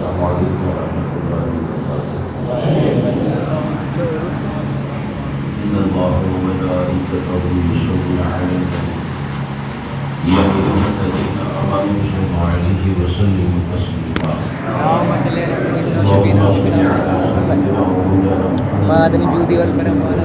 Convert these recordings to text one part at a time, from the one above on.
السلام علیکم ورحمۃ اللہ وبرکاتہ۔ ان اللہ وملائکتہ یصلون علی النبی یا ایھا الذین آمنوا صلوا علیہ وسلموا تسلیما۔ اللهم صل علی سیدنا معدن الجود والکرم وعلى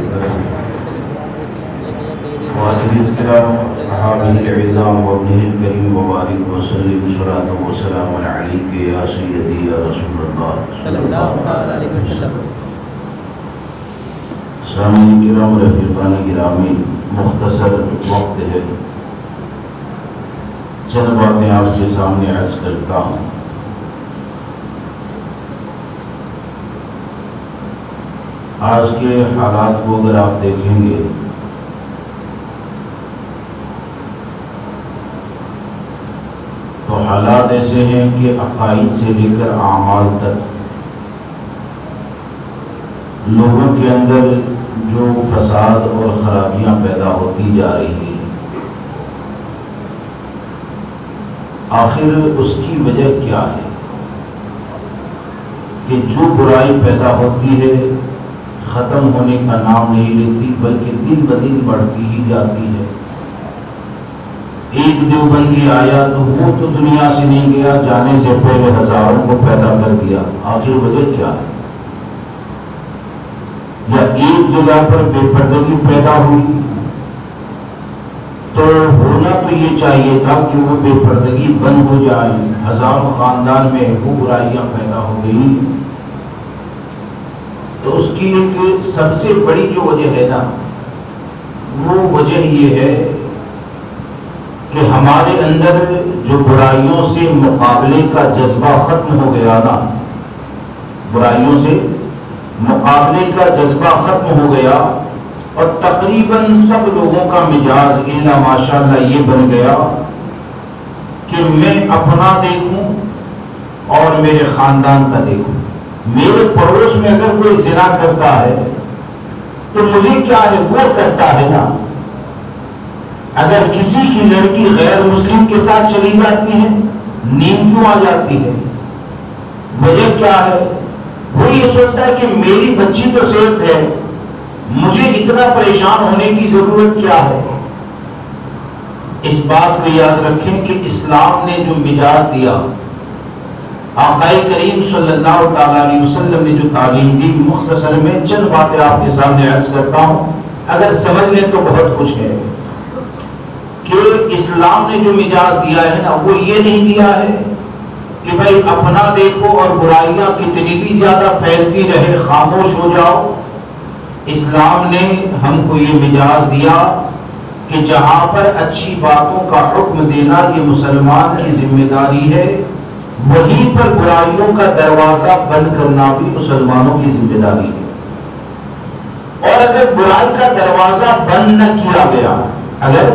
وعلى الكرام أصحابه العظام وابنه الكريم وبارك وسلم صلاة وسلام عليك يا سيدي يا رسول الله صلی اللہ تعالی علیہ وسلم۔ سامعین کرام، رفیقان گرامی، مختصر وقت ہے، چند باتیں آپ کے سامنے عرض کرتا ہوں۔ آج کے حالات کو اگر آپ دیکھیں گے تو حالات ایسے ہیں کہ عقائد سے لے کر اعمال تک لوگوں کے اندر جو فساد اور خرابیاں پیدا ہوتی جا رہی ہیں، آخر اس کی وجہ کیا ہے کہ جو برائی پیدا ہوتی ہے ختم ہونے کا نام نہیں لیتی، بلکہ دن بدن بڑھتی ہی جاتی ہے۔ ایک دیوبندی آیا تو وہ تو دنیا سے نہیں گیا، جانے سے پہلے ہزاروں کو پیدا کر دیا۔ آخر وجہ کیا ہے؟ یا ایک جگہ پر بے پردگی پیدا ہوئی تو ہونا تو یہ چاہیے تھا کہ وہ بے پردگی بند ہو جائے، ہزاروں خاندان میں وہ برائیاں پیدا ہو گئی۔ تو اس کی ایک سب سے بڑی جو وجہ ہے نا، وہ وجہ یہ ہے کہ ہمارے اندر جو برائیوں سے مقابلے کا جذبہ ختم ہو گیا نا، برائیوں سے مقابلے کا جذبہ ختم ہو گیا، اور تقریباً سب لوگوں کا مزاج الا ماشاءاللہ یہ بن گیا کہ میں اپنا دیکھوں اور میرے خاندان کا دیکھوں۔ میرے پڑوس میں اگر کوئی زنا کرتا ہے تو مجھے کیا ہے، وہ کرتا ہے نا۔ اگر کسی کی لڑکی غیر مسلم کے ساتھ چلی جاتی ہے، نیند کیوں آ جاتی ہے؟ وجہ کیا ہے؟ وہ یہ سوچتا ہے کہ میری بچی تو سیف ہے، مجھے اتنا پریشان ہونے کی ضرورت کیا ہے؟ اس بات کو یاد رکھیں کہ اسلام نے جو مزاج دیا، آقا کریم صلی اللہ تعالی علیہ وسلم نے جو تعلیم دی، مختصر میں چند باتیں آپ کے سامنے عرض کرتا ہوں، اگر سمجھ لیں تو بہت کچھ ہے۔ کہ اسلام نے جو مزاج دیا ہے نا، وہ یہ نہیں دیا ہے کہ بھائی اپنا دیکھو اور برائیاں کتنی بھی زیادہ پھیلتی رہے خاموش ہو جاؤ۔ اسلام نے ہم کو یہ مزاج دیا کہ جہاں پر اچھی باتوں کا حکم دینا یہ مسلمان کی ذمہ داری ہے، وہیں پر برائیوں کا دروازہ بند کرنا بھی مسلمانوں کی ذمہ داری ہے۔ اور اگر برائی کا دروازہ بند نہ کیا گیا، اگر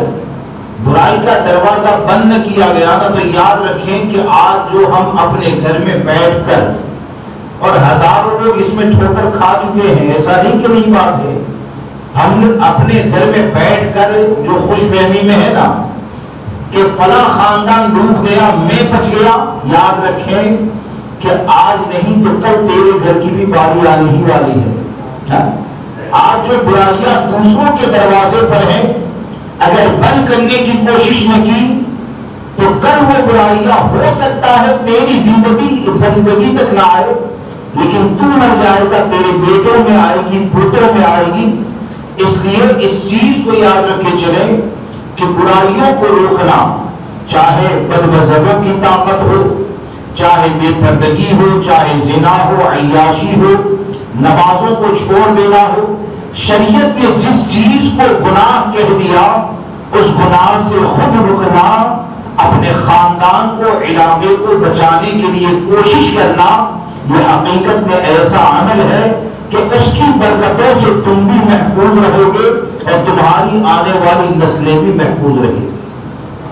برائی کا دروازہ بند نہ کیا گیا نا، تو یاد رکھیں کہ آج جو ہم اپنے گھر میں بیٹھ کر، اور ہزاروں لوگ اس میں ٹھوکر کھا چکے ہیں، ایسا نہیں کہ نہیں بات ہے، ہم اپنے گھر میں بیٹھ کر جو خوش فہمی میں ہے نا کہ فلاں خاندان ڈوب گیا میں بچ گیا، یاد رکھیں کہ آج نہیں تو کل تیرے گھر کی بھی باری آنے ہی والی ہے۔ آج جو برائیاں دوسروں کے دروازے پر ہیں، اگر بند کرنے کی کوشش نہ کی تو کل وہ برائیاں ہو سکتا ہے تیری زندگی تک نہ آئے، لیکن تو مر جائے گا، تیرے بیٹوں میں آئے گی، پوتروں میں آئے گی۔ اس لیے اس چیز کو یاد رکھے چلیں کہ برائیوں کو روکنا، چاہے بد مذہبوں کی طاقت ہو، چاہے بے پردگی ہو، چاہے زنا ہو، عیاشی ہو، نمازوں کو چھوڑ دینا ہو، شریعت نے جس چیز کو گناہ کہہ دیا اس گناہ سے خود رکنا، اپنے خاندان کو، علاقے کو بچانے کے لیے کوشش کرنا، یہ حقیقت میں ایسا عمل ہے کہ اس کی برکتوں سے تم بھی محفوظ رہو گے اور تمہاری آنے والی نسلیں بھی محفوظ رہیں گی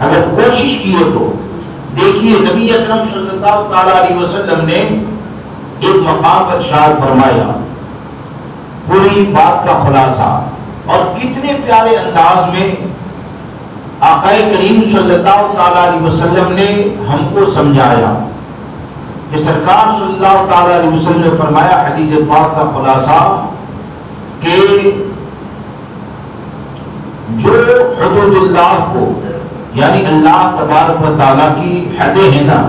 اگر کوشش کیے تو۔ دیکھیے نبی اکرم صلی اللہ تعالی علیہ وسلم نے ایک مقام پر ارشاد فرمایا، پوری بات کا خلاصہ، اور کتنے پیارے انداز میں آقا کریم صلی اللہ تعالی علیہ وسلم نے ہم کو سمجھایا۔ کہ سرکار صلی اللہ تعالی علیہ وسلم نے فرمایا حدیث پاک کا خلاصہ کہ جو حدود اللہ کو یعنی اللہ تبارک و تعالیٰ کی حدیں ہیں نا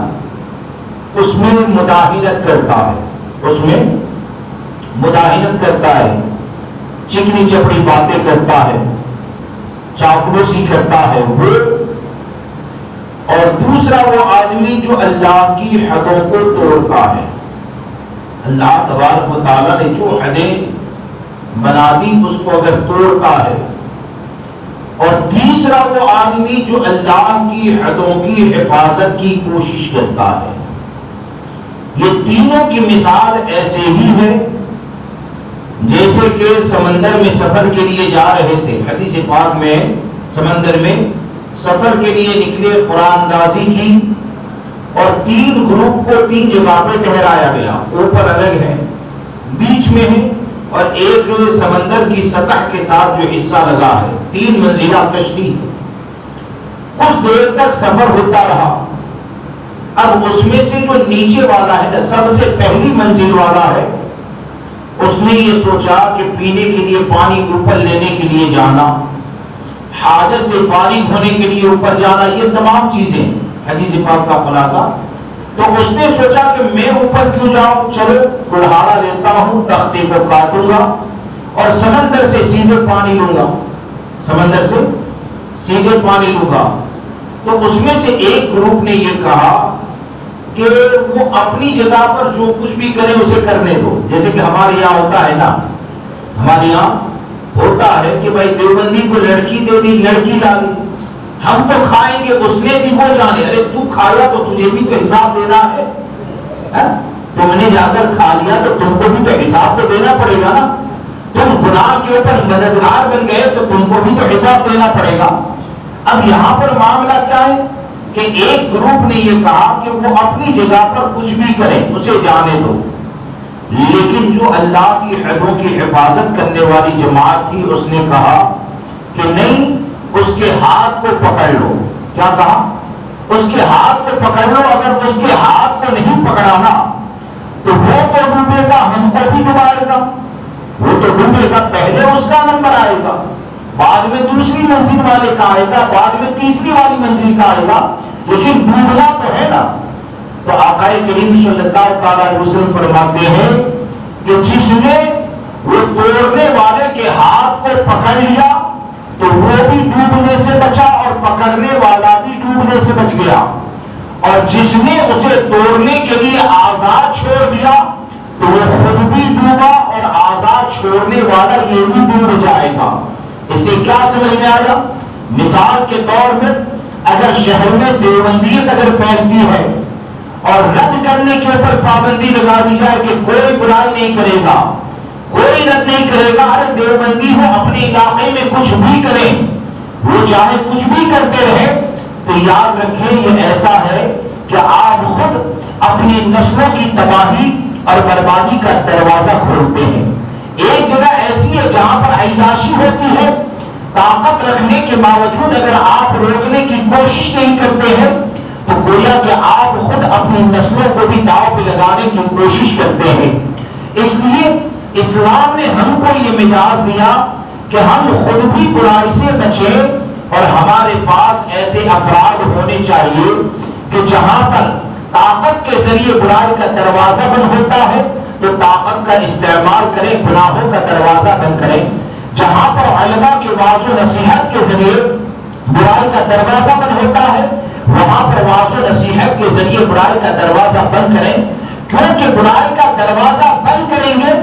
اس میں مداہنت کرتا ہے، اس میں مداہنت کرتا ہے، چکنی چپڑی باتیں کرتا ہے، چاپلوسی کرتا ہے وہ، اور دوسرا وہ آدمی جو اللہ کی حدوں کو توڑتا ہے، اللہ تبارک و تعالیٰ نے جو حدیں بنا دی اس کو اگر توڑتا ہے، اور تیسرا وہ آدمی جو اللہ کی حدوں کی حفاظت کی کوشش کرتا ہے۔ یہ تینوں کی مثال ایسے ہی ہے جیسے کہ سمندر میں سفر کے لیے جا رہے تھے، حدیث پاک میں سمندر میں سفر کے لیے نکلے، قرآن اندازی کی اور تین گروپ کو تین جگہ پہ ٹھہرایا گیا، اوپر الگ ہے، بیچ میں ہے اور ایک سمندر کی سطح کے ساتھ جو حصہ لگا ہے، تین منزلہ کشتی۔ کچھ دیر تک سفر ہوتا رہا، اب اس میں سے جو نیچے والا ہے نا، سب سے پہلی منزل والا ہے، اس نے یہ سوچا کہ پینے کے لیے پانی اوپر لینے کے لیے جانا، حاجت سے فارغ ہونے کے لیے اوپر جانا، یہ تمام چیزیں حدیث پاک کا خلاصہ۔ تو اس نے سوچا کہ میں اوپر کیوں جاؤں، چلو کلہاڑا لیتا ہوں، تختے کو کاٹوں گا اور سمندر سے سیدھے پانی لوں گا، سمندر سے سیدھے پانی لوں گا۔ تو اس میں سے ایک گروپ نے یہ کہا کہ وہ اپنی جگہ پر جو کچھ بھی کرے اسے کرنے دو، جیسے کہ ہمارے یہاں ہوتا ہے نا، ہمارے یہاں ہوتا ہے کہ بھائی دیوبندی کو لڑکی دے دی، لڑکی لا دی، ہم تو کھائیں گے، اس نے بھی وہ جانے، ارے تو کھایا تو تجھے بھی تو حساب دینا ہے، تم نے جا کر کھا لیا تو تم کو بھی تو حساب تو دینا پڑے گا نا، تم گناہ کے اوپر مددگار بن گئے تو تم کو بھی تو حساب دینا پڑے گا۔ اب یہاں پر معاملہ کیا ہے کہ ایک گروپ نے یہ کہا کہ وہ اپنی جگہ پر کچھ بھی کریں، اسے جانے دو، لیکن جو اللہ کی حدوں کی حفاظت کرنے والی جماعت تھی اس نے کہا کہ نہیں، اس کے ہاتھ کو پکڑ لو۔ کیا کہا؟ اس کے ہاتھ کو پکڑ لو، اگر اس کے ہاتھ کو نہیں پکڑانا تو وہ تو ڈوبے گا، ہم کو بھی ڈبائے گا، وہ تو ڈوبے گا، پہلے اس کا نمبر آئے گا، بعد میں دوسری منزل والے کا آئے گا، بعد میں تیسری والی منزل کا آئے گا، لیکن ڈوبنا تو ہے نا۔ تو آقا کریم صلی اللہ تعالی علیہ وسلم فرماتے ہیں کہ جس نے وہ توڑنے والے کے ہاتھ کو پکڑ لیا تو وہ بھی ڈوبنے سے بچا اور پکڑنے والا بھی ڈوبنے سے بچ گیا، اور جس نے اسے توڑنے کے لیے آزاد چھوڑ دیا تو وہ خود بھی ڈوبا اور آزاد چھوڑنے والا یہ بھی ڈوب جائے گا۔ اس سے کیا سمجھ میں آیا؟ مثال کے طور میں اگر شہر میں دیوبندیت اگر پھیلتی ہے اور رد کرنے کے اوپر پابندی لگا دی جائے کہ کوئی برائی نہیں کرے گا، کوئی رد نہیں کرے گا، ارے دیوبندی ہو اپنے علاقے میں کچھ بھی کریں، وہ چاہے کچھ بھی کرتے رہے، تو یاد رکھیں یہ ایسا ہے کہ آپ خود اپنی نسلوں کی تباہی اور بربادی کا دروازہ کھولتے ہیں۔ ایک جگہ ایسی ہے جہاں پر عیاشی ہوتی ہے، طاقت رکھنے کے باوجود اگر آپ روکنے کی کوشش نہیں کرتے ہیں تو گویا کہ آپ خود اپنی نسلوں کو بھی داؤ پہ لگانے کی کوشش کرتے ہیں۔ اس لیے اسلام نے ہم کو یہ مجاز دیا کہ ہم خود بھی برائی سے بچیں، اور ہمارے پاس ایسے افراد ہونے چاہیے کہ جہاں پر طاقت کے ذریعے برائی کا دروازہ بند ہوتا ہے تو طاقت کا استعمال کریں، گناہوں کا دروازہ بند کریں۔ جہاں پر علماء کے واعظ و نصیحت کے ذریعے برائی کا دروازہ بند ہوتا ہے وہاں پر واعظ و نصیحت کے ذریعے برائی کا دروازہ بند کریں، کیونکہ برائی کا دروازہ بند کریں گے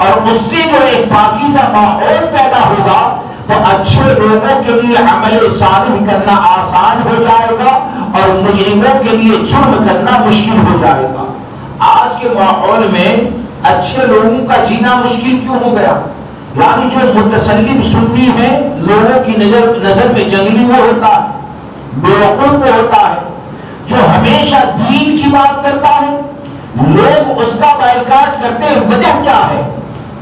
اور اس سے جو ایک پاکیزہ ماحول پیدا ہوگا تو اچھے لوگوں کے لیے عمل صالح کرنا آسان ہو جائے گا اور مجرموں کے لیے جرم کرنا مشکل ہو جائے گا۔ آج کے ماحول میں اچھے لوگوں کا جینا مشکل کیوں ہو گیا؟ یعنی جو متسلم سنی ہے لوگوں کی نظر میں جنگلی وہ ہوتا ہے، بیوقوف وہ ہوتا ہے، جو ہمیشہ دین کی بات کرتا ہے لوگ اس کا بائیکاٹ کرتے ہیں۔ وجہ کیا ہے؟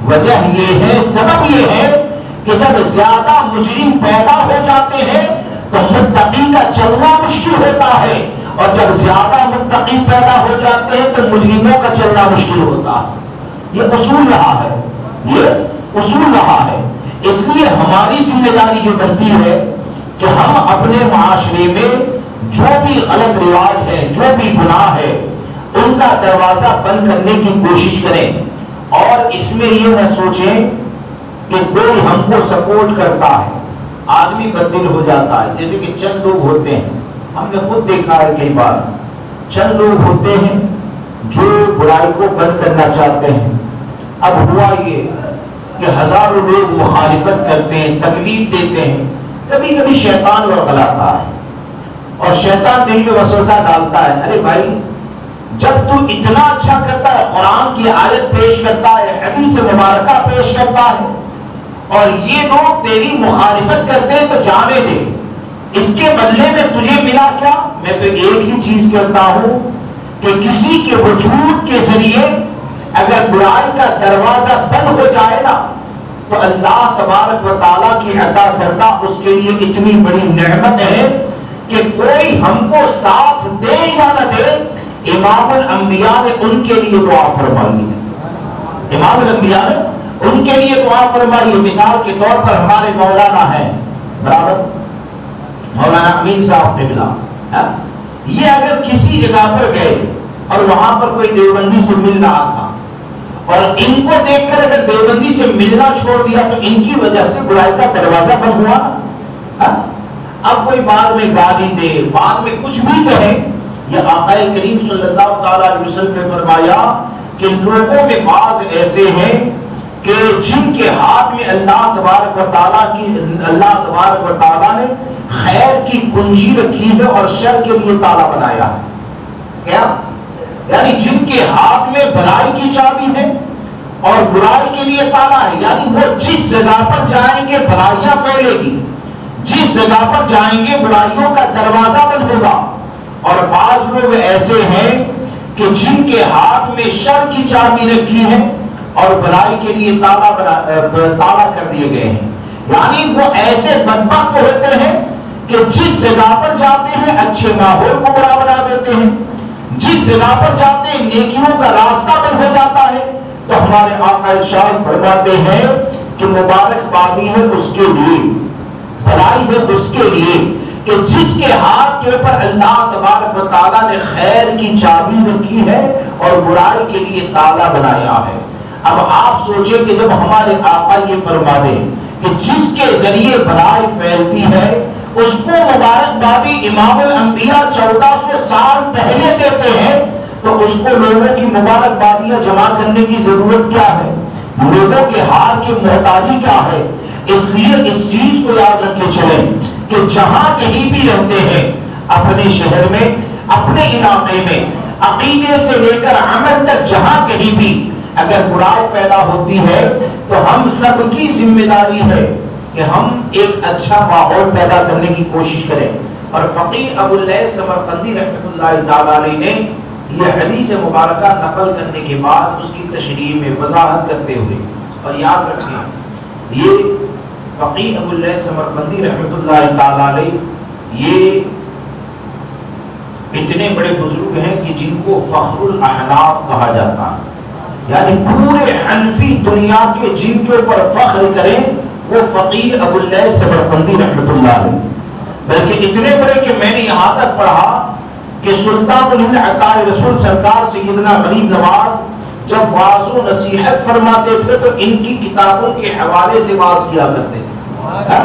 وجہ یہ ہے، سبب یہ ہے کہ جب زیادہ مجرم پیدا ہو جاتے ہیں تو متقی کا چلنا مشکل ہوتا ہے اور جب زیادہ متقی پیدا ہو جاتے ہیں تو مجرموں کا چلنا مشکل ہوتا ہے۔ یہ اصول رہا ہے، یہ اصول رہا ہے۔ اس لیے ہماری ذمہ داری یہ بنتی ہے کہ ہم اپنے معاشرے میں جو بھی غلط رواج ہے، جو بھی گناہ ہے، ان کا دروازہ بند کرنے کی کوشش کریں، اور اس میں یہ نہ سوچیں کہ کوئی ہم کو سپورٹ کرتا ہے۔ آدمی بددل ہو جاتا ہے، جیسے کہ چند لوگ ہوتے ہیں، ہم نے خود دیکھا ہے کئی بار، چند لوگ ہوتے ہیں جو برائی کو بند کرنا چاہتے ہیں۔ اب ہوا یہ کہ ہزاروں لوگ مخالفت کرتے ہیں، تکلیف دیتے ہیں، کبھی کبھی شیطان ورغلاتا ہے، اور شیطان دل میں وسوسہ ڈالتا ہے، ارے بھائی جب تو اتنا اچھا کرتا ہے، قرآن کی آیت پیش کرتا ہے، حدیث مبارکہ پیش کرتا ہے، اور یہ لوگ تیری مخالفت کرتے ہیں، تو جانے دے، اس کے بدلے میں تجھے ملا کیا؟ میں تو ایک ہی چیز کہتا ہوں کہ کسی کے وجود کے ذریعے اگر برائی کا دروازہ بند ہو جائے نا، تو اللہ تبارک و تعالیٰ کی عطا کرتا اس کے لیے اتنی بڑی نعمت ہے کہ کوئی ہم کو ساتھ دے یا نہ دے، امام الانبیاء نے ان کے لیے دعا فرمائی ہے۔ امام الانبیاء نے ان کے لیے دعا فرمائی ہے۔ مثال کے طور پر ہمارے مولانا ہیں، برابر مولانا امین صاحب قبلہ، یہ اگر کسی جگہ پر گئے اور وہاں پر کوئی دیوبندی سے مل رہا تھا، اور ان کو دیکھ کر اگر دیوبندی سے ملنا چھوڑ دیا تو ان کی وجہ سے برائی کا دروازہ بند ہوا۔ اب کوئی بعد میں گالی دے، بعد میں کچھ بھی کہے، یہ آقا کریم صلی اللہ تعالیٰ علیہ وسلم نے فرمایا کہ لوگوں میں بعض ایسے ہیں کہ جن کے ہاتھ میں اللہ تبارک و تعالیٰ نے خیر کی کنجی رکھی ہے اور شر کے لیے تالا بنایا ہے۔ کیا؟ یعنی جن کے ہاتھ میں بھلائی کی چابی ہے اور برائی کے لیے تالا ہے، یعنی وہ جس جگہ پر جائیں گے بھلائیاں پھیلے گی، جس جگہ پر جائیں گے برائیوں کا دروازہ بند ہوگا۔ اور بعض لوگ ایسے ہیں کہ جن کے ہاتھ میں شر کی چابی رکھی ہے اور بھلائی کے لیے تالا کر دیے گئے ہیں، یعنی وہ ایسے بدبخت ہوتے ہیں کہ جس جگہ پر جاتے ہیں اچھے ماحول کو برا بنا دیتے ہیں، جس جگہ پر جاتے ہیں نیکیوں کا راستہ بند ہو جاتا ہے۔ تو ہمارے آقا ارشاد فرماتے ہیں کہ مبارک بادی ہے اس کے لیے، بھلائی ہے اس کے لیے کہ جس کے ہاتھ کے اوپر اللہ تبارک و تعالیٰ نے خیر کی چابی رکھی ہے اور برائی کے لیے تالا بنایا ہے۔ اب آپ سوچیں کہ جب ہمارے آقا یہ فرما دیں کہ جس کے ذریعے بھلائی پھیلتی ہے اس کو مبارکبادی امام الانبیاء 1400 سال پہلے دیتے ہیں، تو اس کو لوگوں کی مبارکبادیاں جمع کرنے کی ضرورت کیا ہے؟ لوگوں کے ہاتھ کی محتاجی کیا ہے؟ اس لیے اس چیز کو یاد رکھے چلیں کہ جہاں کہیں بھی رہتے ہیں، اپنے شہر میں، اپنے علاقے میں، عقیدے سے لے کر عمل تک جہاں کہیں بھی اگر برائی پیدا ہوتی ہے تو ہم سب کی ذمہ داری ہے کہ ہم ایک اچھا ماحول پیدا کرنے کی کوشش کریں۔ اور فقیہ ابو اللیث سمرقندی رحمۃ اللہ تعالی علیہ نے یہ حدیث مبارکہ نقل کرنے کے بعد اس کی تشریح میں وضاحت کرتے ہوئے، اور یاد رکھیں یہ فقیہ ابو اللیث سمرقندی رحمۃ اللہ تعالی علیہ یہ اتنے بڑے بزرگ ہیں کہ جن کو فخر الاحناف کہا جاتا ہے، یعنی پورے حنفی دنیا کے جن کے اوپر فخر کریں وہ فقیہ ابو اللیث سمرقندی رحمۃ اللہ علیہ، بلکہ اتنے بڑے کہ میں نے یہاں تک پڑھا کہ سلطان العطاء رسول سرکار سیدنا غریب نواز جب واعظ و نصیحت فرماتے تھے تو ان کی کتابوں کے حوالے سے واعظ کیا کرتے تھے،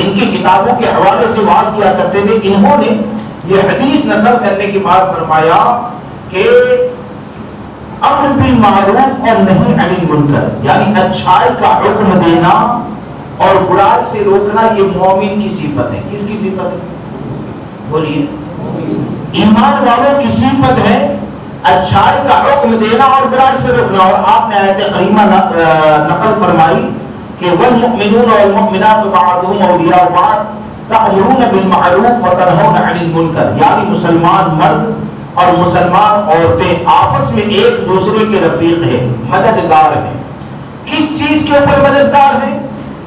ان کی کتابوں کے حوالے سے واعظ کیا کرتے تھے۔ انہوں نے یہ حدیث نقل کرنے کے بعد فرمایا کہ امر بالمعروف اور نہی عن المنکر، یعنی اچھائی کا حکم دینا اور برائی سے روکنا یہ مومن کی صفت ہے۔ کس کی صفت ہے؟ بولیے، ایمان والوں کی صفت ہے اچھائی کا حکم دینا اور برائی سے روکنا۔ اور آپ نے آیت کریمہ نقل فرمائی کہ والمؤمنون والمؤمنات بعضهم اولیاء بعض تأمرون بالمعروف وتنہون عن المنکر، یعنی مسلمان مرد اور مسلمان عورتیں آپس میں ایک دوسرے کے رفیق ہیں، مددگار ہیں۔ کس چیز کے اوپر مددگار ہیں؟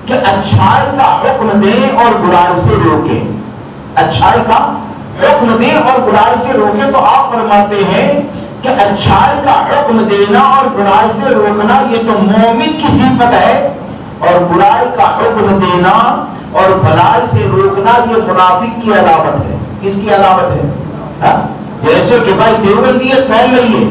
کہ اچھائی کا حکم دیں اور برائی سے روکیں، اچھائی کا حکم دے اور برائی سے روکے، تو آپ فرماتے ہیں کہ اچھائی کا حکم دینا اور برائی سے روکنا یہ تو مومن کی صفت ہے، اور برائی کا حکم دینا اور بھلائی سے روکنا یہ منافق کی علامت ہے۔ کس کی علامت ہے؟ ہاں؟ جیسے کہ بھائی دیوبندیت پھیل رہی ہے،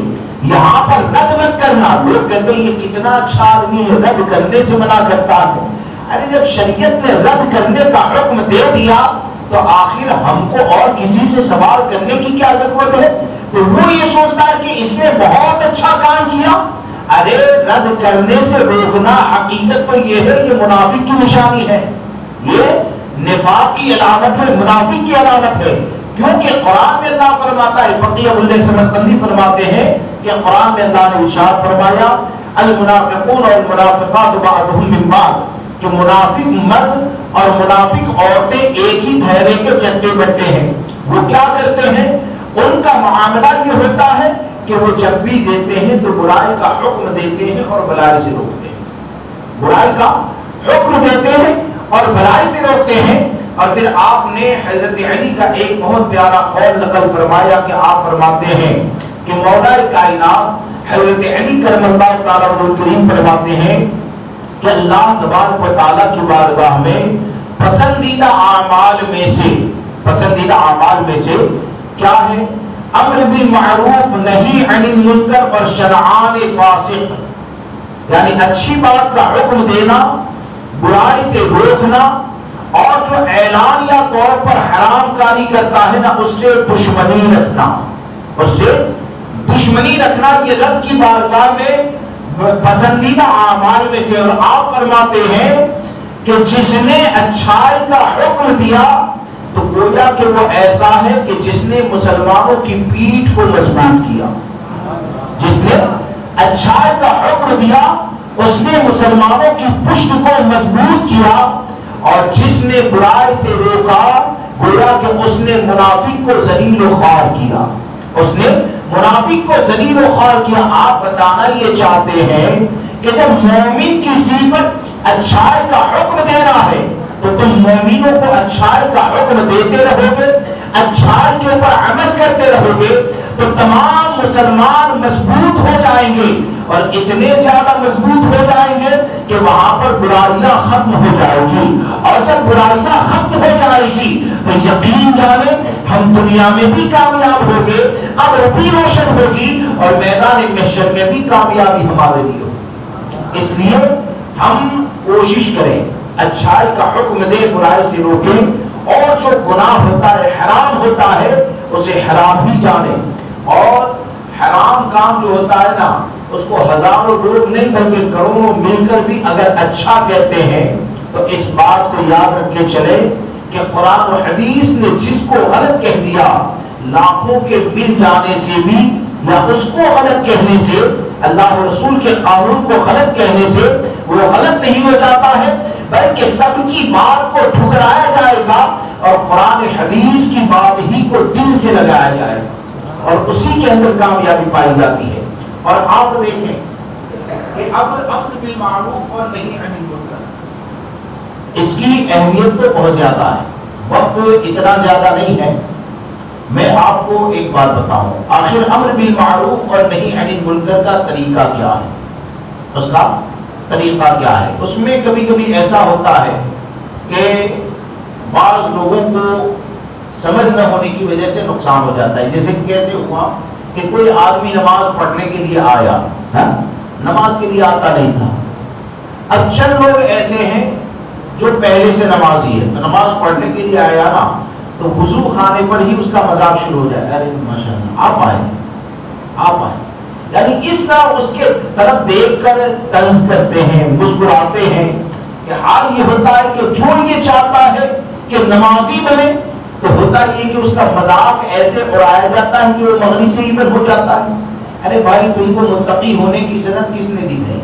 یہاں پر رد مت کرنا، لوگ کہتے ہیں یہ کتنا اچھا آدمی ہے، رد کرنے سے منع کرتا ہے۔ ارے جب شریعت نے رد کرنے کا حکم دے دیا تو آخر ہم کو اور کسی سے سوال کرنے کی کیا ضرورت ہے؟ تو وہ یہ سوچتا ہے کہ اس نے بہت اچھا کام کیا۔ ارے رد کرنے سے روکنا حقیقت تو یہ ہے، یہ منافق کی نشانی ہے، یہ نفاق کی علامت ہے، منافق کی علامت ہے۔ کیونکہ قرآن میں اللہ فرماتا ہے، فقیہ ابو اللہ سمرقندی فرماتے ہیں کہ قرآن میں اللہ نے ارشاد فرمایا المنافقون والمنافقات بعضهم من بعض، کہ منافق مرد اور منافق عورتیں ایک ہی دھیرے کے چٹے بٹے ہیں۔ وہ کیا کرتے ہیں؟ ان کا معاملہ یہ ہوتا ہے کہ وہ جب بھی دیتے ہیں تو برائی کا حکم دیتے ہیں اور بھلائی سے روکتے ہیں، برائی کا حکم دیتے ہیں اور بھلائی سے روکتے ہیں۔ اور پھر آپ نے حضرت علی کا ایک بہت پیارا قول نقل فرمایا کہ آپ فرماتے ہیں کہ مولا کائنات حضرت علی کرم اللہ تعالیٰ عنہ کریم فرماتے ہیں کہ اللہ تبارک و تعالیٰ کی بارگاہ میں پسندیدہ اعمال میں سے کیا ہے؟ امر بالمعروف نہی عن المنکر اور شنعان فاسق، یعنی اچھی بات کا حکم دینا، برائی سے روکنا، اور جو اعلان یا طور پر حرام کاری کرتا ہے نا اس سے دشمنی رکھنا، یہ رب کی بارگاہ میں پسندیدہ اعمال میں سے۔ اور آپ فرماتے ہیں کہ جس نے اچھائی کا حکم دیا تو گویا کہ وہ ایسا ہے کہ جس نے مسلمانوں کی پیٹھ کو مضبوط کیا۔ جس نے اچھائی کا حکم دیا اس نے مسلمانوں کی پشت کو مضبوط کیا، اور جس نے برائی سے روکا گویا کہ اس نے منافق کو ذلیل و خوار کیا، اس نے منافق کو ذلیل و خوار کیا۔ آپ بتانا یہ چاہتے ہیں کہ جب مومن کی صفت اچھائی کا حکم دینا ہے تو تم مومنوں کو اچھائی کا حکم دیتے رہو گے، اچھائی کے اوپر عمل کرتے رہو گے تو تمام مسلمان مضبوط ہو جائیں گے، اور اتنے زیادہ مضبوط ہو جائیں گے کہ وہاں پر برائیاں ختم ہو جائیں گی، اور جب برائیاں ختم ہو جائے گی تو یقین جانے ہم دنیا میں بھی کامیاب ہوں گے، قبر بھی روشن ہوگی، اور میدان محشر میں بھی کامیابی ہمارے لیے ہوگی۔ اس لیے ہم کوشش کریں اچھائی کا حکم دے، برائی سے روکیں، اور جو گناہ ہوتا ہے حرام ہوتا ہے اسے حرام بھی جانے، اور حرام کام جو ہوتا ہے نا اس کو ہزاروں لوگ نہیں بلکہ کروڑوں مل کر بھی اگر اچھا کہتے ہیں تو اس بات کو یاد رکھ کے چلے کہ قرآن و حدیث نے جس کو غلط کہہ دیا لاکھوں کے مل جانے سے بھی یا اس کو غلط کہنے سے، اللہ و رسول کے قانون کو غلط کہنے سے وہ غلط نہیں ہو جاتا ہے، بلکہ سب کی بات کو ٹھکرایا جائے گا اور قرآن حدیث کی بات ہی کو دل سے لگایا جائے گا، اور اسی کے اندر کامیابی پائی جاتی ہے۔ اور آپ دیکھیں کہ اب امر بالمعروف اور نہی عن المنکر، اس کی اہمیت تو بہت زیادہ ہے، وقت اتنا زیادہ نہیں ہے۔ میں آپ کو ایک بات بتاؤں، آخر امر بالمعروف اور نہی عن المنکر کا طریقہ کیا ہے؟ اس کا طریقہ کیا ہے؟ اس میں کبھی کبھی ایسا ہوتا ہے کہ بعض لوگوں کو سمجھ نہ ہونے کی وجہ سے نقصان ہو جاتا ہے۔ جیسے کیسے ہوا کہ کوئی آدمی نماز پڑھنے کے لیے آیا، نماز کے لیے آتا نہیں تھا۔ اب چند لوگ ایسے ہیں جو پہلے سے نمازی ہے، تو نماز پڑھنے کے لیے آیا نا تو وضو خانے پر ہی اس کا مذاق شروع ہو جائے، ارے ماشاءاللہ آپ آئے، یعنی اس طرح اس کے طرف دیکھ کر طنز کرتے ہیں، مسکراتے ہیں۔ کہ حال یہ ہوتا ہے کہ جو یہ چاہتا ہے کہ نمازی بنے تو ہوتا یہ کہ اس کا مذاق ایسے اڑایا جاتا ہے کہ وہ مغرب سے عبر ہو جاتا ہے۔ ارے بھائی تم کو متقی ہونے کی سند کس نے دی ہے؟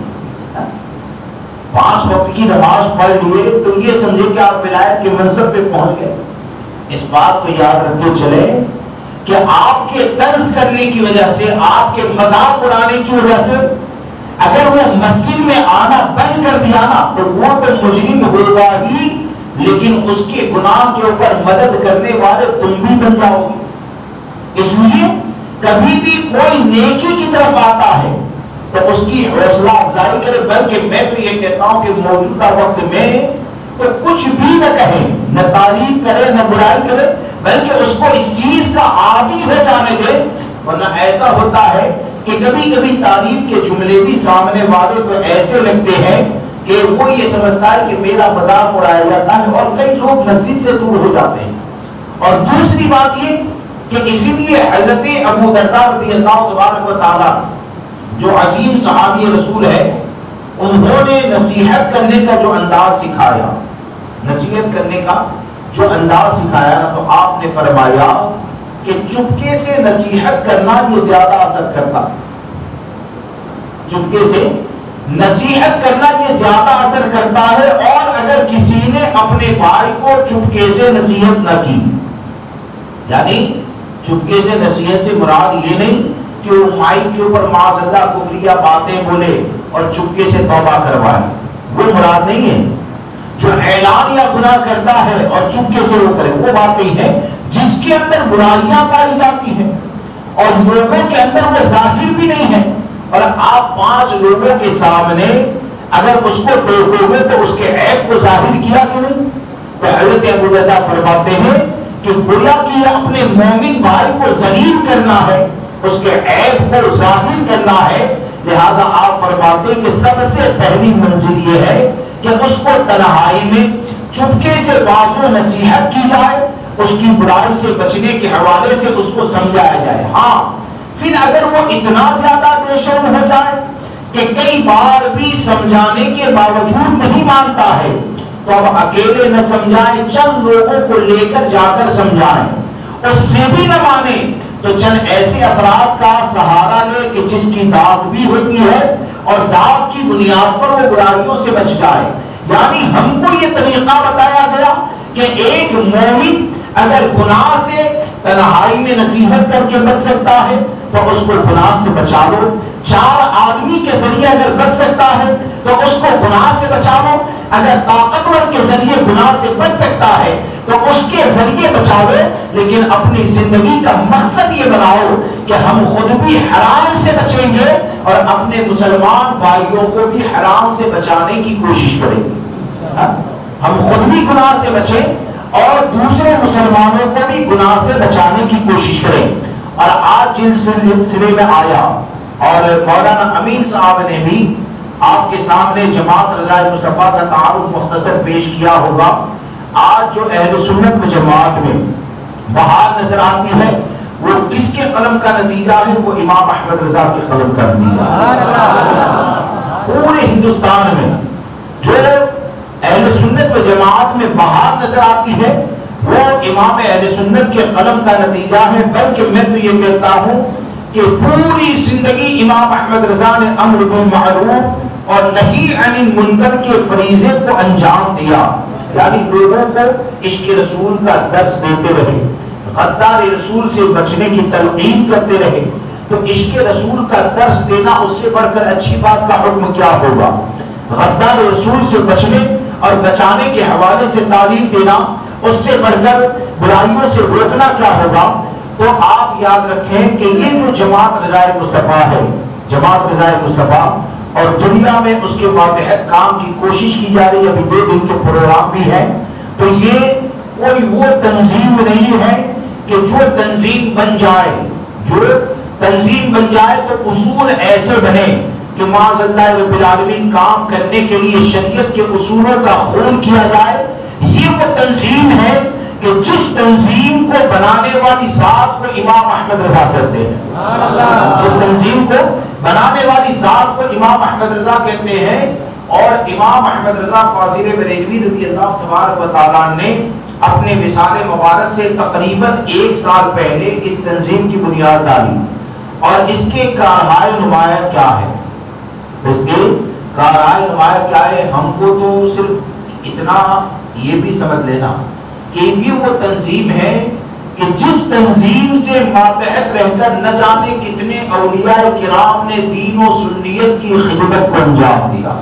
5 وقت کی نماز پڑھ لیے تو یہ سمجھے کہ آپ ولایت کے منصب پہ پہنچ گئے۔ اس بات کو یاد رکھ کے چلے کہ آپ کے طنز کرنے کی وجہ سے، آپ کے مذاق اڑانے کی وجہ سے اگر وہ مسجد میں آنا بند کر دیا نا تو وہ تو مجرم ہوگا ہی، لیکن اس کے گناہ کے اوپر مدد کرنے والے تم بھی بن جاؤ گے۔ اس لیے کبھی بھی کوئی نیکی کی طرف آتا ہے تو اس کی حوصلہ افزائی کرے، بلکہ میں تو یہ کہتا ہوں کہ موجودہ وقت میں تو کچھ بھی نہ کہے، نہ تعریف کرے نہ برائی کرے، بلکہ اس کو اس چیز کا عادی ہو جانے دے، ورنہ ایسا ہوتا ہے کہ کبھی کبھی تعریف کے جملے بھی سامنے والے کو ایسے لگتے ہیں کہ وہ یہ سمجھتا ہے کہ میرا مذاق اڑایا جاتا ہے، اور کئی لوگ مسجد سے دور ہو جاتے ہیں۔ اور دوسری بات یہ کہ اسی لیے حضرت ابو درداء رضی اللہ تبارک و تعالی جو عظیم صحابی رسول ہے، انہوں نے نصیحت کرنے کا جو انداز سکھایا، نصیحت کرنے کا جو انداز سکھایا نا، تو آپ نے فرمایا کہ چپکے سے نصیحت کرنا یہ زیادہ اثر کرتا ہے، چپکے سے نصیحت کرنا یہ زیادہ اثر کرتا ہے، اور اگر کسی نے اپنے بھائی کو چپکے سے نصیحت نہ کی، یعنی چپکے سے نصیحت سے مراد یہ نہیں کہ وہ مائک کے اوپر معاذ اللہ کفریہ باتیں بولے اور چپکے سے توبہ کروائے، وہ مراد نہیں ہے۔ جو اعلان یا گناہ کرتا ہے اور چپکے سے وہ کرے، وہ بات نہیں ہے۔ جس کے اندر برائیاں پائی جاتی ہیں اور لوگوں کے اندر وہ ظاہر بھی نہیں ہے، اور آپ 5 لوگوں کے سامنے اگر اس کو ٹوکو گے تو اس کے عیب کو ظاہر کیا کہ نہیں؟ تو حضرت ابو درداء فرماتے ہیں کہ گویا کہ اپنے مومن بھائی کو ذلیل کرنا ہے، اس کے عیب کو ظاہر کرنا ہے، لہذا آپ فرماتے ہیں کہ سب سے پہلی منزل یہ ہے کہ اس کو تنہائی میں چپکے سے واضح و نصیحت کی جائے، اس کی برائی سے بچنے کے حوالے سے اس کو سمجھایا جائے۔ ہاں پھر اگر وہ اتنا زیادہ بے شرم ہو جائے کہ کئی بار بھی سمجھانے کے باوجود نہیں مانتا ہے، تو اب اکیلے نہ سمجھائیں، چند لوگوں کو لے کر جا کر سمجھائیں، اس سے بھی نہ مانے تو چند ایسے افراد کا سہارا لے کہ جس کی داد بھی ہوتی ہے اور داد کی بنیاد پر وہ برائیوں سے بچ جائے۔ یعنی ہم کو یہ طریقہ بتایا گیا کہ ایک مومن اگر گناہ سے تنہائی میں نصیحت کر کے بچ سکتا ہے تو اس کو گناہ سے بچا لو، 4 آدمی کے ذریعے اگر بچ سکتا ہے تو اس کو گناہ سے بچا لو، اگر طاقتور کے ذریعے گناہ سے بچ سکتا ہے تو اس کے ذریعے بچا لو، لیکن اپنی زندگی کا مقصد یہ بناؤ کہ ہم خود بھی حرام سے بچیں گے اور اپنے مسلمان بھائیوں کو بھی حرام سے بچانے کی کوشش کریں گے۔ ہم خود بھی گناہ سے بچیں اور دوسرے مسلمانوں کو بھی گناہ سے بچانے کی کوشش کریں۔ اور آج جن سلسلے میں آیا اور مولانا امین صاحب نے بھی آپ کے سامنے جماعت رضا مصطفیٰ کا تعارف مختصر پیش کیا ہوگا۔ آج جو اہل سنت و جماعت میں بہار نظر آتی ہے وہ کس کے قلم کا نتیجہ ہے؟ وہ امام احمد رضا کے قلم کا نتیجہ ہے۔ پورے ہندوستان میں جو اہل سنت و جماعت میں بہار نظر آتی ہے وہ امام اہل سنت کے قلم کا نتیجہ ہے، بلکہ میں تو یہ کہتا ہوں کہ پوری زندگی امام احمد رضا نے امر بالمعروف اور نہی عن المنکر کے فریضے کو انجام دیا، یعنی لوگوں کو عشق رسول کا درس دیتے رہے، غدار رسول سے بچنے کی تلقین کرتے رہے۔ تو عشق رسول کا درس دینا اس سے بڑھ کر اچھی بات کا حکم کیا ہوگا؟ غدار رسول سے بچنے اور بچانے کے حوالے سے تعلیم دینا، اس سے بڑھ کر برائیوں سے روکنا کیا ہوگا؟ تو آپ یاد رکھیں کہ یہ جو جماعت رضا مصطفیٰ ہے، جماعت رضا مصطفیٰ، اور دنیا میں اس کے ماتحت کام کی کوشش کی جا رہی ہے، ابھی 2 دن کے پروگرام بھی ہے، تو یہ کوئی وہ تنظیم نہیں ہے کہ جو تنظیم بن جائے، جو تنظیم بن جائے تو اصول ایسے بنے کہ معاذ اللہ رب العالمین کام کرنے کے لیے شریعت کے اصولوں کا خون کیا جائے۔ یہ وہ تنظیم ہے کہ جس تنظیم کو بنانے والی ذات کو امام احمد رضا کہتے ہیں، جس تنظیم کو بنانے والی ذات کو امام احمد رضا کہتے ہیں۔ اور امام احمد رضا فاضل بریلوی رضی اللہ تبارک و تعالیٰ نے اپنے وصال مبارک سے تقریباً 1 سال پہلے اس تنظیم کی بنیاد ڈالی، اور اس کے کارہائے نمایاں کیا ہے؟ اس کے کارہائے نمایاں کیا ہے؟ ہم کو تو صرف اتنا یہ بھی سمجھ لینا کہ یہ وہ تنظیم ہے کہ جس تنظیم سے ماتحت رہ کر نہ جانے کتنے اولیاء کرام نے دین و سنیت کی خدمت کو انجام دیا۔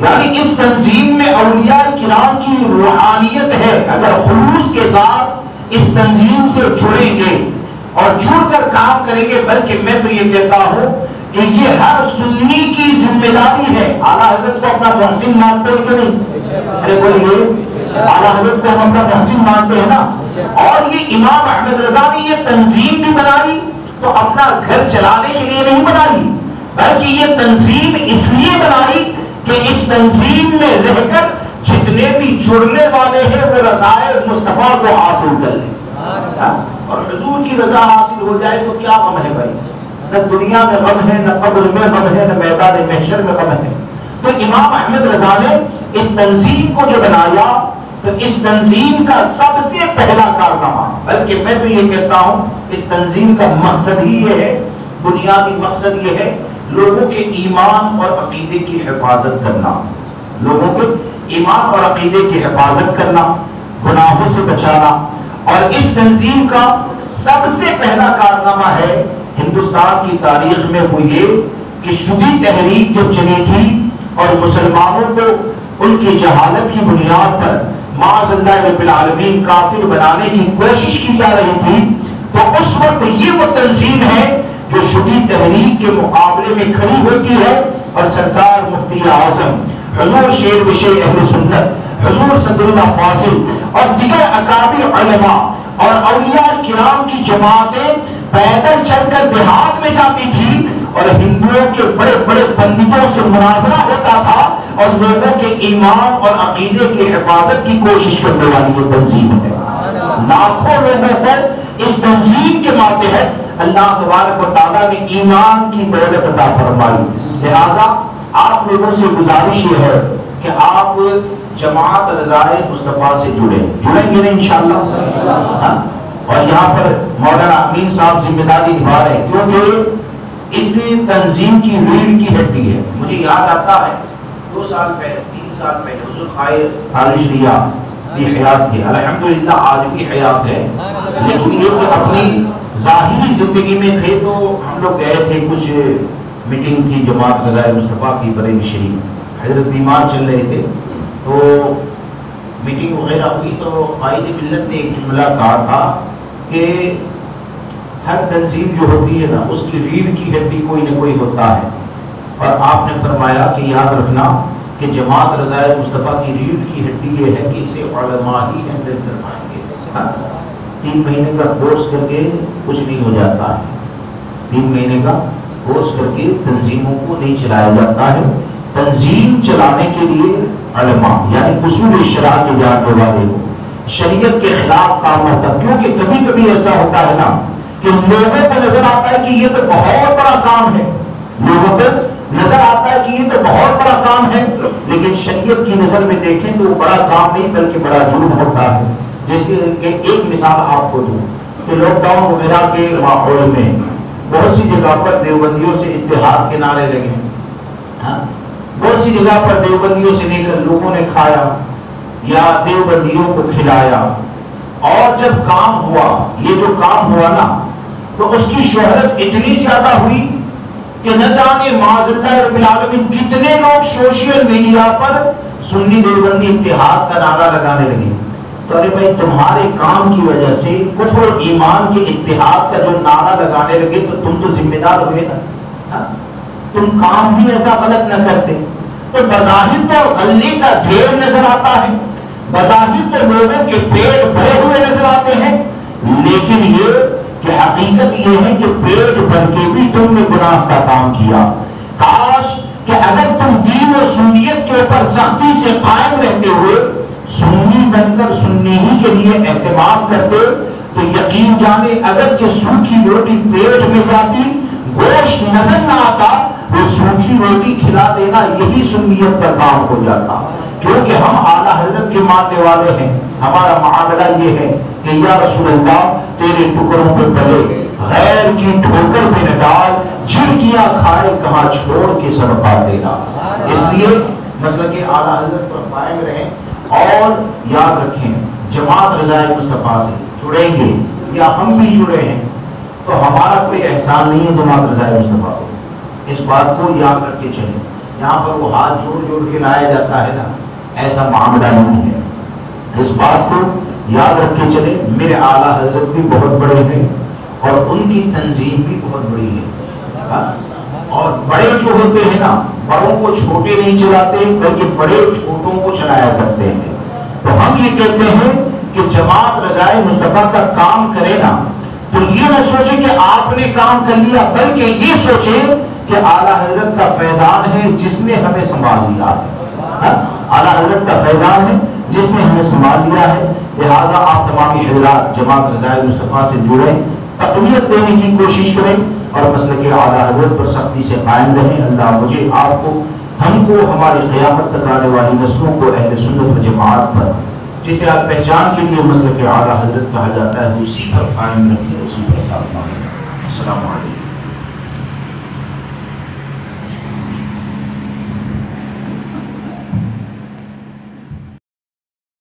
یعنی اس تنظیم میں اولیاء کرام کی روحانیت ہے. اگر خلوص کے ساتھ اس تنظیم سے جڑیں گے اور جڑ کر کام کریں گے، بلکہ میں تو یہ کہتا ہوں کہ یہ ہر سنی کی ذمہ داری ہے. اعلیٰ حضرت کو اپنا محسن مانتے ہیں کہ نہیں؟ ارے بولیے، اعلیٰ حضرت کو ہم اپنا محسن مانتے ہیں نا. اور یہ امام احمد رضا نے یہ تنظیم بھی بنائی تو اپنا گھر چلانے کے لیے نہیں بنائی، بلکہ یہ تنظیم اس لیے بنائی کہ اس تنظیم میں رہ کر جتنے بھی جڑنے والے ہیں وہ رضائے مصطفیٰ کو حاصل کر لیں. اور حضور کی رضا حاصل ہو جائے تو کیا غم ہے بھائی؟ نہ دنیا میں غم ہے، نہ قبر میں غم ہے، نہ میدان محشر میں غم ہے. تو امام احمد رضا نے اس تنظیم کو جو بنایا تو اس تنظیم کا سب سے پہلا کارنامہ، بلکہ میں تو یہ کہتا ہوں اس تنظیم کا مقصد ہی یہ ہے، بنیادی مقصد یہ ہے لوگوں کے ایمان اور عقیدے کی حفاظت کرنا، لوگوں کے ایمان اور عقیدے کی حفاظت کرنا، گناہوں سے بچانا. اور اس تنظیم کا سب سے پہلا کارنامہ ہے ہندوستان کی تاریخ میں وہ یہ کہ شدید تحریک جب چلی تھی اور مسلمانوں کو ان کی جہالت کی بنیاد پر معاذ اللہ رب العالمین کافر بنانے کی کوشش کی جا رہی تھی، تو اس وقت یہ وہ تنظیم ہے جو شدید تحریک کے مقابلے میں کھڑی ہوتی ہے اور سرکار مفتی اعظم حضور شیر بشیر اہل سنت حضور صدر اللہ فاضل اور دیگر اکابر علماء اور اولیاء کرام کی جماعتیں پیدل چل کر دیہات میں جاتی تھی اور ہندوؤں کے بڑے بڑے پنڈتوں سے مناظرہ ہوتا تھا اور لوگوں کے ایمان اور عقیدے کی حفاظت کی کوشش کرنے والی یہ تنظیم ہے. لاکھوں لوگوں پر اس تنظیم کے ماتحت اللہ تبارک و تعالیٰ نے ایمان کی دولت عطا فرمائی. لہذا آپ لوگوں سے گزارش یہ ہے کہ آپ جماعت رضائے مصطفیٰ سے جڑیں گے نا انشاءاللہ. اور یہاں پر مولانا امین صاحب ذمہ داری نبھا رہے ہیں کیونکہ اس تنظیم کی ریڑھ کی ہڈی ہے. مجھے یاد آتا ہے 2 سال پہلے 3 سال پہلے حضور خائر خارج ریا بھی حیات تھے، الحمدللہ آج بھی حیات ہے، لیکن یہ کہ اپنی ظاہری زندگی میں تھے تو ہم لوگ گئے تھے، کچھ میٹنگ تھی جماعت رضائے مصطفیٰ کی بریلی شریف. حضرت بیمار چل رہے تھے تو میٹنگ وغیرہ ہوئی تو قائد ملت نے ایک جملہ کہا تھا کہ ہر تنظیم جو ہوتی ہے نا اس کی ریڑھ کی ہڈی کوئی نہ کوئی ہوتا ہے. اور آپ نے فرمایا کہ یاد رکھنا کہ جماعت رضائے مصطفیٰ کی ریڑھ کی ہڈی یہ ہے کہ اسے علماء ہی ہینڈل کر پائیں گے. 3 مہینے کا کورس کر کے کچھ نہیں ہو جاتا ہے، 3 مہینے کا کورس کر کے تنظیموں کو نہیں چلایا جاتا ہے. تنظیم چلانے کے لیے علماء یعنی اصول شرع کے جاننے والے کو شریعت کے خلاف کام ہوتا، کیونکہ کبھی کبھی ایسا ہوتا ہے نا کہ لوگوں کو نظر آتا ہے کہ یہ تو بہت بڑا کام ہے، لوگوں کو نظر آتا ہے کہ یہ تو بہت بڑا کام ہے، لیکن شریعت کی نظر میں دیکھیں تو وہ بڑا کام نہیں بلکہ بڑا جرم ہوتا ہے. جس کی ایک مثال آپ کو دوں کہ لاک ڈاؤن وغیرہ کے ماحول میں بہت سی جگہ پر دیوبندیوں سے اتحاد کے نعرے لگے، بہت سی جگہ پر دیوبندیوں سے لے کر لوگوں نے کھایا یا دیوبندیوں کو کھلایا. اور جب کام ہوا، یہ جو کام ہوا نا تو اس کی شہرت اتنی زیادہ ہوئی کہ نہ جانے معاذ اللہ رب العالمین کتنے لوگ سوشل میڈیا پر سنی دیوبندی اتحاد کا نعرہ لگانے لگے. تو ارے بھائی تمہارے کام کی وجہ سے کفر اور ایمان کے اتحاد کا جو نعرہ لگانے لگے تو تم تو ذمہ دار ہوئے نا، تم کام بھی ایسا غلط نہ کرتے. تو بظاہر تو غلے کا ڈھیر نظر آتا ہے، بظاہر تو لوگوں کے پیٹ بھرے ہوئے نظر آتے ہیں، لیکن یہ کہ حقیقت یہ ہے کہ پیٹ بھر کے بھی تم نے گناہ کا کام کیا. کاش کہ اگر تم دین و سنیت کے اوپر سختی سے قائم رہتے ہوئے سنی بن کر سنی ہی کے لیے اہتمام کرتے تو یقین جانے اگرچہ سوکھی روٹی پیٹ میں جاتی، گوشت نظر نہ آتا، وہ سوکھی روٹی کھلا دینا یہی سنیت کا کام ہو جاتا. کیونکہ ہم اعلیٰ حضرت کے ماننے والے ہیں، ہمارا معاملہ یہ ہے کہ یا رسول اللہ تیرے ٹکڑوں پہ پلے، غیر کی ٹھوکر پہ نہ ڈال، جھڑکیاں کھائے کہاں چھوڑ کے صدقہ دینا. اس لیے مسلک اعلیٰ حضرت پر قائم رہیں اور یاد رکھیں جماعت رضائے مصطفیٰ سے جڑیں گے یا ہم بھی جڑے ہیں تو ہمارا کوئی احسان نہیں ہے جماعت رضائے مصطفیٰ کو. اس بات کو یاد رکھ کے چلیں. یہاں پر وہ ہاتھ جوڑ جوڑ کے لایا جاتا ہے نا، ایسا معاملہ نہیں ہے۔ اس بات کو یاد رکھ کے چلے، میرے اعلیٰ حضرت بھی بہت بڑے ہیں اور ان کی تنظیم بھی بہت بڑی ہے، اور بڑے جو ہوتے ہیں نا، بڑوں کو چھوٹے نہیں چلاتے بلکہ بڑے چھوٹوں کو چلایا کرتے ہیں۔ تو ہم یہ کہتے ہیں کہ جماعت رضائے مصطفیٰ کا کام کرے نا تو یہ نہ سوچے کہ آپ نے کام کر لیا، بلکہ یہ سوچے کہ اعلیٰ حضرت کا فیضان ہے جس نے ہمیں سنبھال لیا ہے، اعلیٰ حضرت کا فیضان ہے جس نے ہمیں سنبھال لیا ہے۔ لہذا آپ تمامی حضرات جماعت رضائے مصطفیٰ سے جڑیں، تقویت دینے کی کوشش کریں اور مسلک اعلیٰ حضرت پر سختی سے قائم رہیں۔ اللہ مجھے، آپ کو، ہم کو، ہماری قیامت تک آنے والی نسلوں کو اہل سنت و جماعت پر، جسے آپ پہچان کے لیے مسلک اعلیٰ حضرت کہا جاتا ہے، اسی پر قائم رکھیں، اسی پر ساتھ مانیں۔ السلام علیکم۔